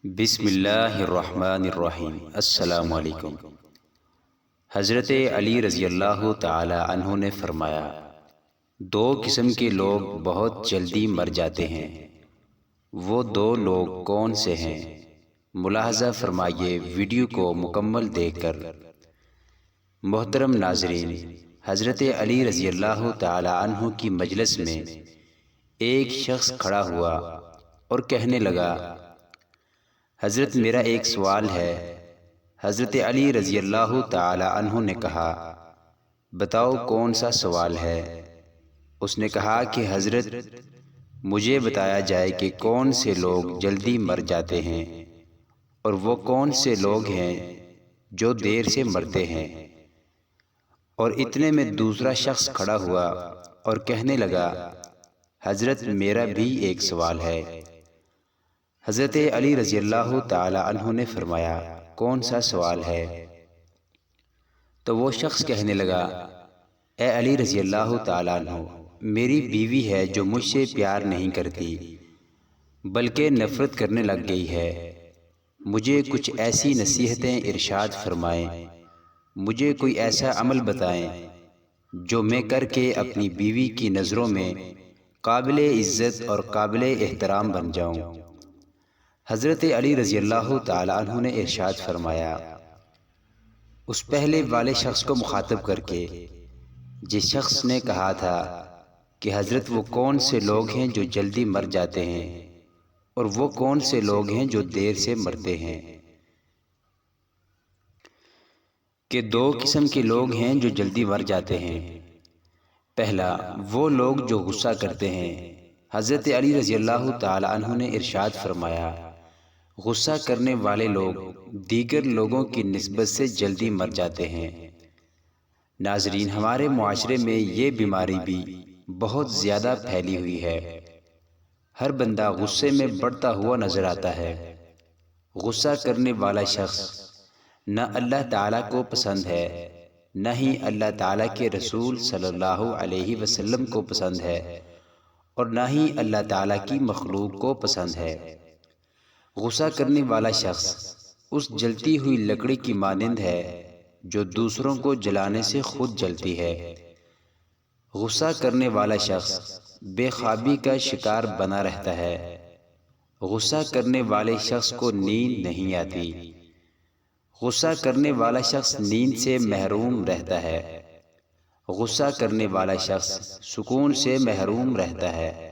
بسم اللہ الرحمن الرحیم۔ السلام علیکم۔ حضرت علی رضی اللہ تعالی عنہ نے فرمایا، دو قسم کے لوگ بہت جلدی مر جاتے ہیں۔ وہ دو لوگ کون سے ہیں؟ ملاحظہ فرمائیے ویڈیو کو مکمل دیکھ کر۔ محترم ناظرین، حضرت علی رضی اللہ تعالی عنہ کی مجلس میں ایک شخص کھڑا ہوا اور کہنے لگا، حضرت میرا ایک سوال ہے۔ حضرت علی رضی اللہ تعالی عنہ نے کہا، بتاؤ کون سا سوال ہے؟ اس نے کہا کہ حضرت مجھے بتایا جائے کہ کون سے لوگ جلدی مر جاتے ہیں اور وہ کون سے لوگ ہیں جو دیر سے مرتے ہیں۔ اور اتنے میں دوسرا شخص کھڑا ہوا اور کہنے لگا، حضرت میرا بھی ایک سوال ہے۔ حضرت علی رضی اللہ تعالی عنہ نے فرمایا، کون سا سوال ہے؟ تو وہ شخص کہنے لگا، اے علی رضی اللہ تعالی عنہ، میری بیوی ہے جو مجھ سے پیار نہیں کرتی بلکہ نفرت کرنے لگ گئی ہے۔ مجھے کچھ ایسی نصیحتیں ارشاد فرمائیں، مجھے کوئی ایسا عمل بتائیں جو میں کر کے اپنی بیوی کی نظروں میں قابل عزت اور قابل احترام بن جاؤں۔ حضرت علی رضی اللہ تعالی عنہ نے ارشاد فرمایا، اس پہلے والے شخص کو مخاطب کر کے جس شخص نے کہا تھا کہ حضرت وہ کون سے لوگ ہیں جو جلدی مر جاتے ہیں اور وہ کون سے لوگ ہیں جو دیر سے مرتے ہیں، کہ دو قسم کے لوگ ہیں جو جلدی مر جاتے ہیں۔ پہلا، وہ لوگ جو غصہ کرتے ہیں۔ حضرت علی رضی اللہ تعالی عنہ نے ارشاد فرمایا، غصہ کرنے والے لوگ دیگر لوگوں کی نسبت سے جلدی مر جاتے ہیں۔ ناظرین، ہمارے معاشرے میں یہ بیماری بھی بہت زیادہ پھیلی ہوئی ہے۔ ہر بندہ غصے میں بڑھتا ہوا نظر آتا ہے۔ غصہ کرنے والا شخص نہ اللہ تعالیٰ کو پسند ہے، نہ ہی اللہ تعالیٰ کے رسول صلی اللہ علیہ وسلم کو پسند ہے، اور نہ ہی اللہ تعالیٰ کی مخلوق کو پسند ہے۔ غصہ کرنے والا شخص اس جلتی ہوئی لکڑی کی مانند ہے جو دوسروں کو جلانے سے خود جلتی ہے۔ غصہ کرنے والا شخص بے خوابی کا شکار بنا رہتا ہے۔ غصہ کرنے والے شخص کو نیند نہیں آتی۔ غصہ کرنے والا شخص نیند سے محروم رہتا ہے۔ غصہ کرنے والا شخص سکون سے محروم رہتا ہے۔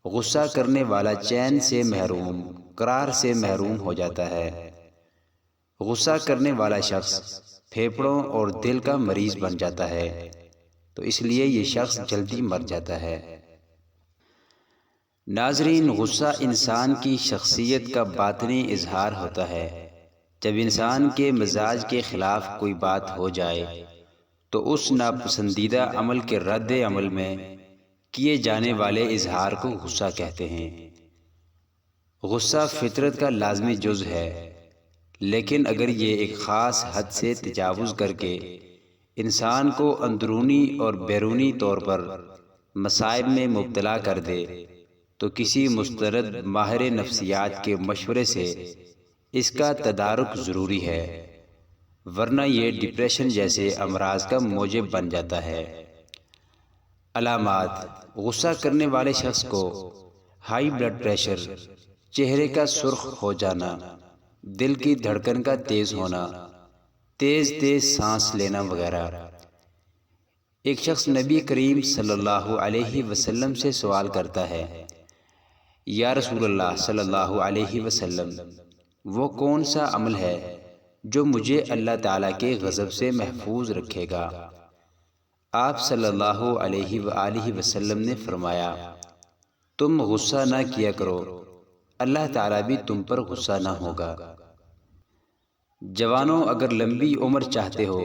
غصہ کرنے والا چین سے محروم، قرار سے محروم ہو جاتا ہے۔ غصہ کرنے والا شخص پھیپھڑوں اور دل کا مریض بن جاتا ہے، تو اس لیے یہ شخص جلدی مر جاتا ہے۔ ناظرین، غصہ انسان کی شخصیت کا باطنی اظہار ہوتا ہے۔ جب انسان کے مزاج کے خلاف کوئی بات ہو جائے تو اس ناپسندیدہ عمل کے رد عمل میں کیے جانے والے اظہار کو غصہ کہتے ہیں۔ غصہ فطرت کا لازمی جز ہے، لیکن اگر یہ ایک خاص حد سے تجاوز کر کے انسان کو اندرونی اور بیرونی طور پر مصائب میں مبتلا کر دے تو کسی مسترد ماہر نفسیات کے مشورے سے اس کا تدارک ضروری ہے، ورنہ یہ ڈپریشن جیسے امراض کا موجب بن جاتا ہے۔ علامات: غصہ کرنے والے شخص کو ہائی بلڈ پریشر، چہرے کا سرخ ہو جانا، دل کی دھڑکن کا تیز ہونا، تیز تیز سانس لینا وغیرہ۔ ایک شخص نبی کریم صلی اللہ علیہ وسلم سے سوال کرتا ہے، یا رسول اللہ صلی اللہ علیہ وسلم، وہ کون سا عمل ہے جو مجھے اللہ تعالیٰ کے غضب سے محفوظ رکھے گا؟ آپ صلی اللہ علیہ وآلہ وسلم نے فرمایا، تم غصہ نہ کیا کرو، اللہ تعالیٰ بھی تم پر غصہ نہ ہوگا۔ جوانوں، اگر لمبی عمر چاہتے ہو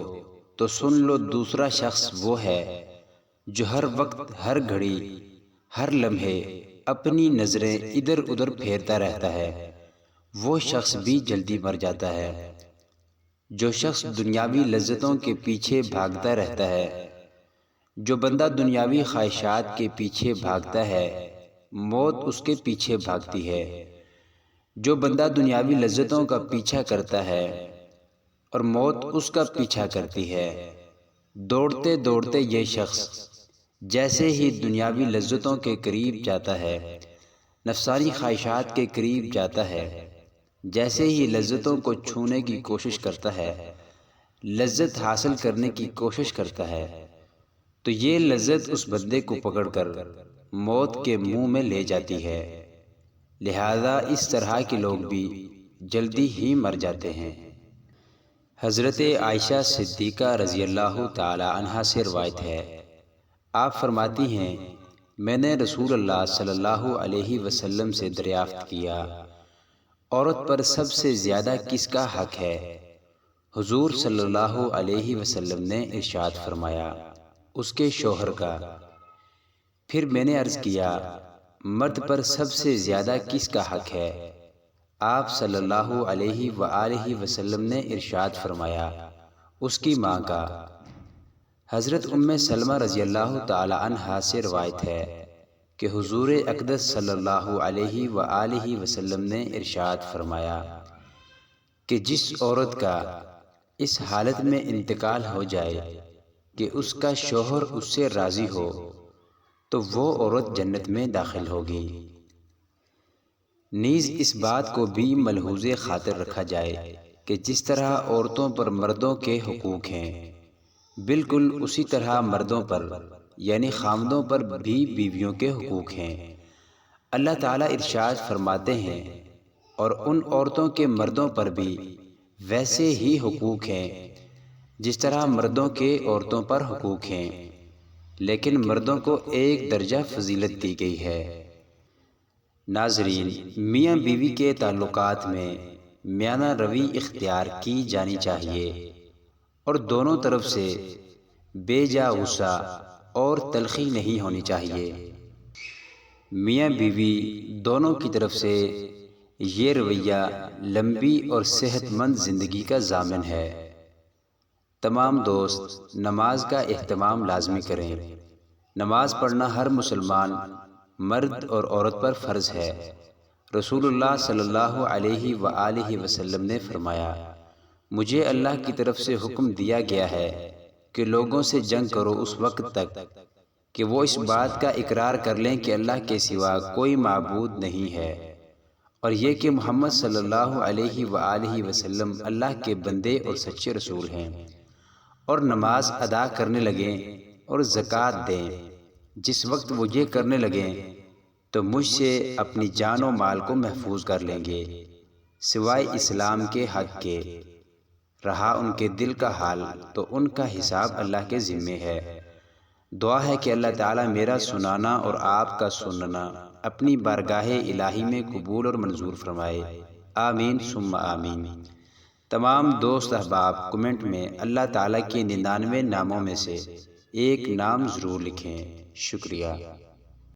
تو سن لو، دوسرا شخص وہ ہے جو ہر وقت، ہر گھڑی، ہر لمحے اپنی نظریں ادھر ادھر پھیرتا رہتا ہے، وہ شخص بھی جلدی مر جاتا ہے۔ جو شخص دنیاوی لذتوں کے پیچھے بھاگتا رہتا ہے، جو بندہ دنیاوی خواہشات کے پیچھے بھاگتا ہے، موت اس کے پیچھے بھاگتی ہے۔ جو بندہ دنیاوی لذتوں کا پیچھا کرتا ہے اور موت اس کا پیچھا کرتی ہے، دوڑتے دوڑتے یہ شخص جیسے ہی دنیاوی لذتوں کے قریب جاتا ہے، نفسانی خواہشات کے قریب جاتا ہے، جیسے ہی لذتوں کو چھونے کی کوشش کرتا ہے، لذت حاصل کرنے کی کوشش کرتا ہے، تو یہ لذت اس بندے کو پکڑ کر موت کے منہ میں لے جاتی ہے۔ لہذا اس طرح کے لوگ بھی جلدی ہی مر جاتے ہیں۔ حضرت عائشہ صدیقہ رضی اللہ تعالی عنہا سے روایت ہے، آپ فرماتی ہیں، میں نے رسول اللہ صلی اللہ علیہ وسلم سے دریافت کیا، عورت پر سب سے زیادہ کس کا حق ہے؟ حضور صلی اللہ علیہ وسلم نے ارشاد فرمایا، اس کے شوہر کا۔ پھر میں نے عرض کیا، مرد پر سب سے زیادہ کس کا حق ہے؟ آپ صلی اللہ علیہ وآلہ وسلم نے ارشاد فرمایا، اس کی ماں کا۔ حضرت ام سلمہ رضی اللہ تعالی عنہا سے روایت ہے کہ حضور اقدس صلی اللہ علیہ وآلہ وسلم نے ارشاد فرمایا کہ جس عورت کا اس حالت میں انتقال ہو جائے کہ اس کا شوہر اس سے راضی ہو تو وہ عورت جنت میں داخل ہوگی۔ نیز اس بات کو بھی ملحوظ خاطر رکھا جائے کہ جس طرح عورتوں پر مردوں کے حقوق ہیں، بالکل اسی طرح مردوں پر یعنی خاوندوں پر بھی بیویوں کے حقوق ہیں۔ اللہ تعالیٰ ارشاد فرماتے ہیں، اور ان عورتوں کے مردوں پر بھی ویسے ہی حقوق ہیں جس طرح مردوں کے عورتوں پر حقوق ہیں، لیکن مردوں کو ایک درجہ فضیلت دی گئی ہے۔ ناظرین، میاں بیوی کے تعلقات میں میانہ روی اختیار کی جانی چاہیے اور دونوں طرف سے بے جا غصہ اور تلخی نہیں ہونی چاہیے۔ میاں بیوی دونوں کی طرف سے یہ رویہ لمبی اور صحت مند زندگی کا ضامن ہے۔ تمام دوست نماز کا اہتمام لازمی کریں۔ نماز پڑھنا ہر مسلمان مرد اور عورت پر فرض ہے۔ رسول اللہ صلی اللہ علیہ وآلہ وسلم نے فرمایا، مجھے اللہ کی طرف سے حکم دیا گیا ہے کہ لوگوں سے جنگ کرو اس وقت تک کہ وہ اس بات کا اقرار کر لیں کہ اللہ کے سوا کوئی معبود نہیں ہے، اور یہ کہ محمد صلی اللہ علیہ وآلہ وسلم اللہ کے بندے اور سچے رسول ہیں، اور نماز ادا کرنے لگیں اور زکوٰۃ دیں۔ جس وقت وہ یہ کرنے لگیں تو مجھ سے اپنی جان و مال کو محفوظ کر لیں گے، سوائے اسلام کے حق کے۔ رہا ان کے دل کا حال تو ان کا حساب اللہ کے ذمے ہے۔ دعا ہے کہ اللہ تعالیٰ میرا سنانا اور آپ کا سننا اپنی بارگاہ الہی میں قبول اور منظور فرمائے، آمین ثم آمین۔ تمام دوست احباب کمنٹ میں اللہ تعالیٰ کے 99 ناموں میں سے ایک نام ضرور لکھیں۔ شکریہ۔